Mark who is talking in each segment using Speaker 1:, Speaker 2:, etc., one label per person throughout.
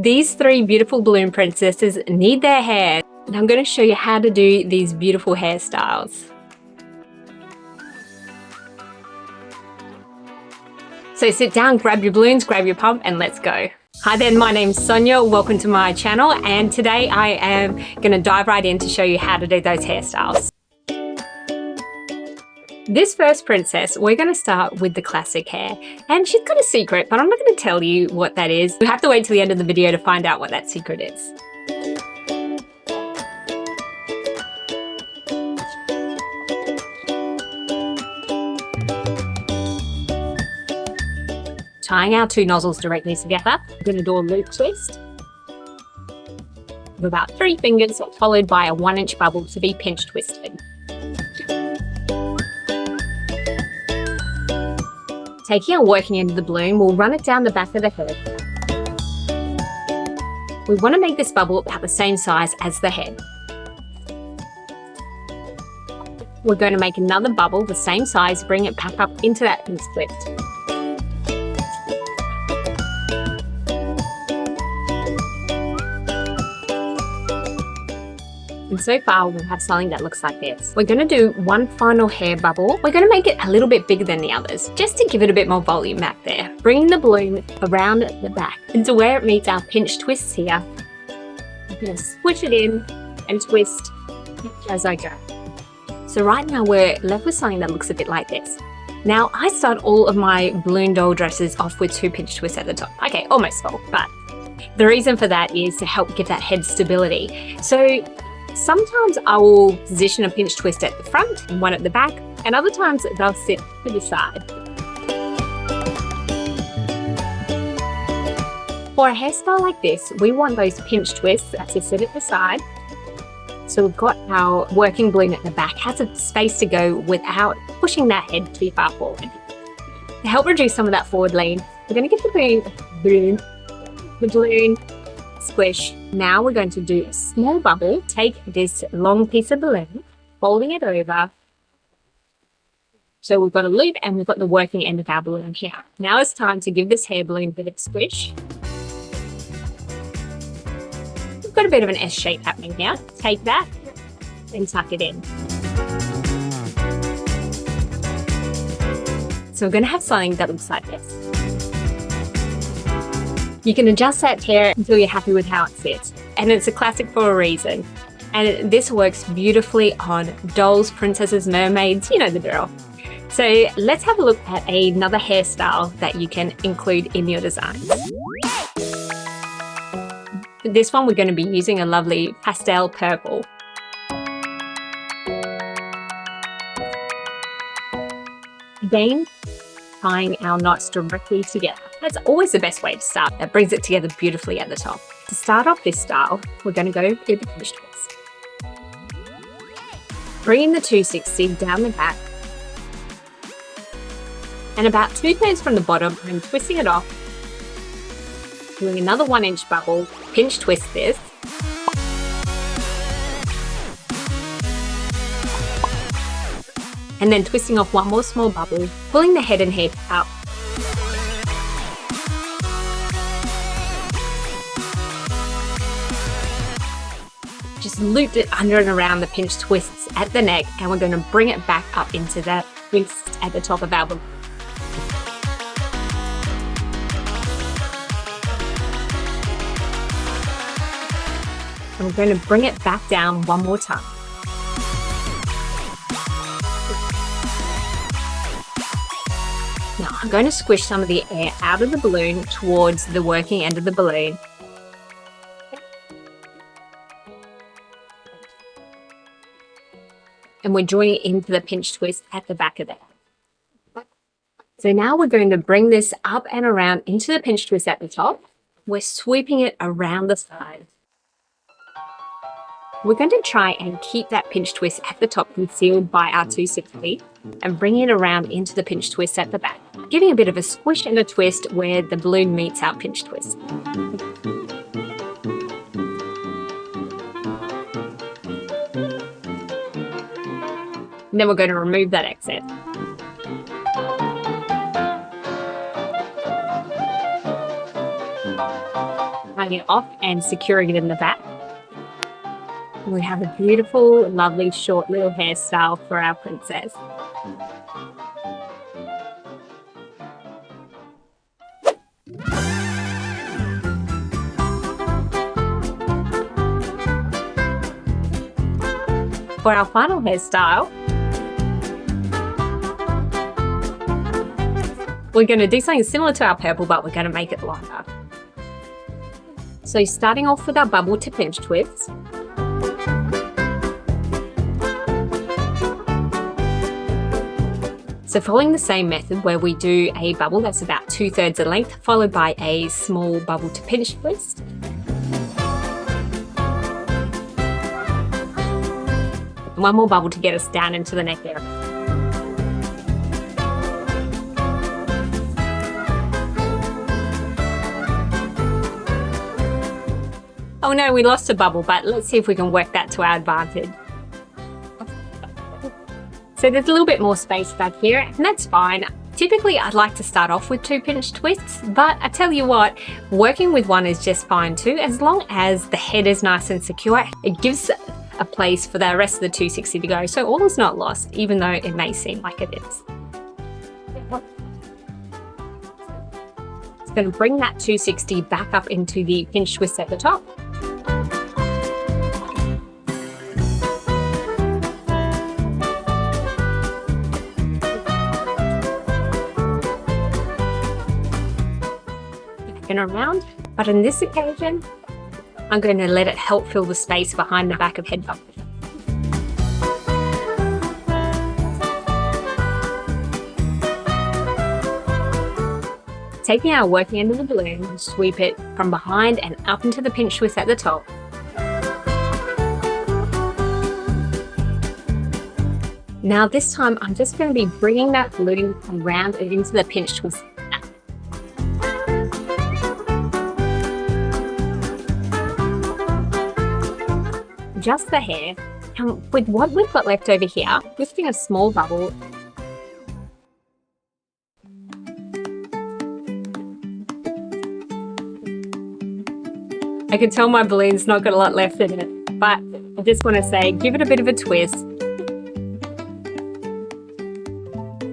Speaker 1: These three beautiful balloon princesses need their hair, and I'm going to show you how to do these beautiful hairstyles. So sit down, grab your balloons, grab your pump, and let's go. Hi there, my name's Sonia. Welcome to my channel, and today I am going to dive right in to show you how to do those hairstyles. This first princess, we're going to start with the classic hair, and she's got a secret, but I'm not going to tell you what that is. You have to wait till the end of the video to find out what that secret is. Tying our two nozzles directly together, we're going to do a loop twist of about 3 fingers, followed by a 1-inch bubble to be pinch twisted. Taking our working end of the balloon, we'll run it down the back of the head. We want to make this bubble about the same size as the head. We're going to make another bubble the same size, bring it back up into that pinch twist. And so far, we'll have something that looks like this. We're going to do one final hair bubble. We're going to make it a little bit bigger than the others, just to give it a bit more volume back there. Bringing the balloon around the back into where it meets our pinch twists here. I'm going to squish it in and twist as I go. So right now, we're left with something that looks a bit like this. Now, I start all of my balloon doll dresses off with 2 pinch twists at the top. Okay, almost full, but the reason for that is to help give that head stability. So sometimes I will position a pinch twist at the front and one at the back, and other times they'll sit to the side. For a hairstyle like this, we want those pinch twists to sit at the side. So we've got our working balloon at the back, has a space to go without pushing that head too far forward. To help reduce some of that forward lean, we're going to give the balloon squish. Now we're going to do a small bubble. Take this long piece of balloon, folding it over. So we've got a loop and we've got the working end of our balloon here. Now it's time to give this hair balloon a bit of squish. We've got a bit of an S shape happening here. Take that and tuck it in. So we're going to have something that looks like this. You can adjust that hair until you're happy with how it sits. And it's a classic for a reason. And this works beautifully on dolls, princesses, mermaids, you know the drill. So let's have a look at another hairstyle that you can include in your designs. For this one, we're going to be using a lovely pastel purple. Again, tying our knots directly together. That's always the best way to start. That brings it together beautifully at the top. To start off this style, we're going to go through the pinch twist. Bringing the 260 down the back. And about 2/3 from the bottom, I'm twisting it off. Doing another 1-inch bubble, pinch twist this. And then twisting off one more small bubble, pulling the head and hair out. Just looped it under and around the pinch twists at the neck, and we're going to bring it back up into that twist at the top of our balloon. And we're going to bring it back down one more time. Now I'm going to squish some of the air out of the balloon towards the working end of the balloon. And we're drawing it into the pinch twist at the back of it. So now we're going to bring this up and around into the pinch twist at the top. We're sweeping it around the side. We're going to try and keep that pinch twist at the top concealed by our 260 and bring it around into the pinch twist at the back, giving a bit of a squish and a twist where the balloon meets our pinch twist. And then we're going to remove that excess. tying it off and securing it in the back. And we have a beautiful, lovely, short little hairstyle for our princess. For our final hairstyle, we're going to do something similar to our purple, but we're going to make it lighter. So starting off with our bubble to pinch twists. So following the same method where we do a bubble that's about 2/3 the length, followed by a small bubble to pinch twist. One more bubble to get us down into the neck area. Oh no, we lost a bubble, but let's see if we can work that to our advantage. So there's a little bit more space back here, and that's fine. Typically, I'd like to start off with 2 pinch twists, but I tell you what, working with one is just fine too, as long as the head is nice and secure. It gives a place for the rest of the 260 to go, so all is not lost, even though it may seem like it is. It's going to bring that 260 back up into the pinch twist at the top. Back and around, but on this occasion, I'm going to let it help fill the space behind the back of head bubble. Taking our working end of the balloon, sweep it from behind and up into the pinch twist at the top. Now this time, I'm just going to be bringing that balloon around and into the pinch twist. Just the hair, and with what we've got left over here, twisting a small bubble. I can tell my balloon's not got a lot left in it, but I just want to say, give it a bit of a twist,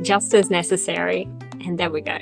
Speaker 1: just as necessary, and there we go.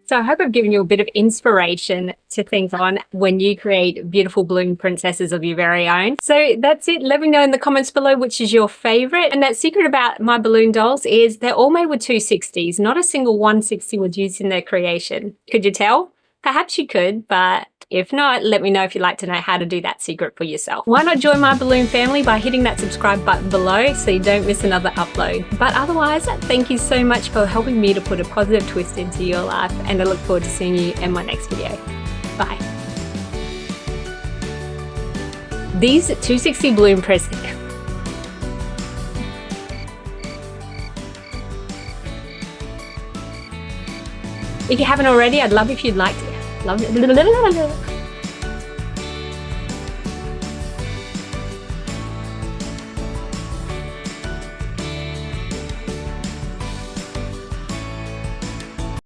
Speaker 1: So I hope I've given you a bit of inspiration to think on when you create beautiful balloon princesses of your very own. So that's it. Let me know in the comments below which is your favorite. And that secret about my balloon dolls is they're all made with 260s. Not a single 160 was used in their creation. Could you tell? Perhaps you could, but if not, let me know if you'd like to know how to do that secret for yourself. Why not join my balloon family by hitting that subscribe button below so you don't miss another upload. But otherwise, thank you so much for helping me to put a positive twist into your life, and I look forward to seeing you in my next video. Bye. These 260 balloon presents. If you haven't already, I'd love if you'd like to.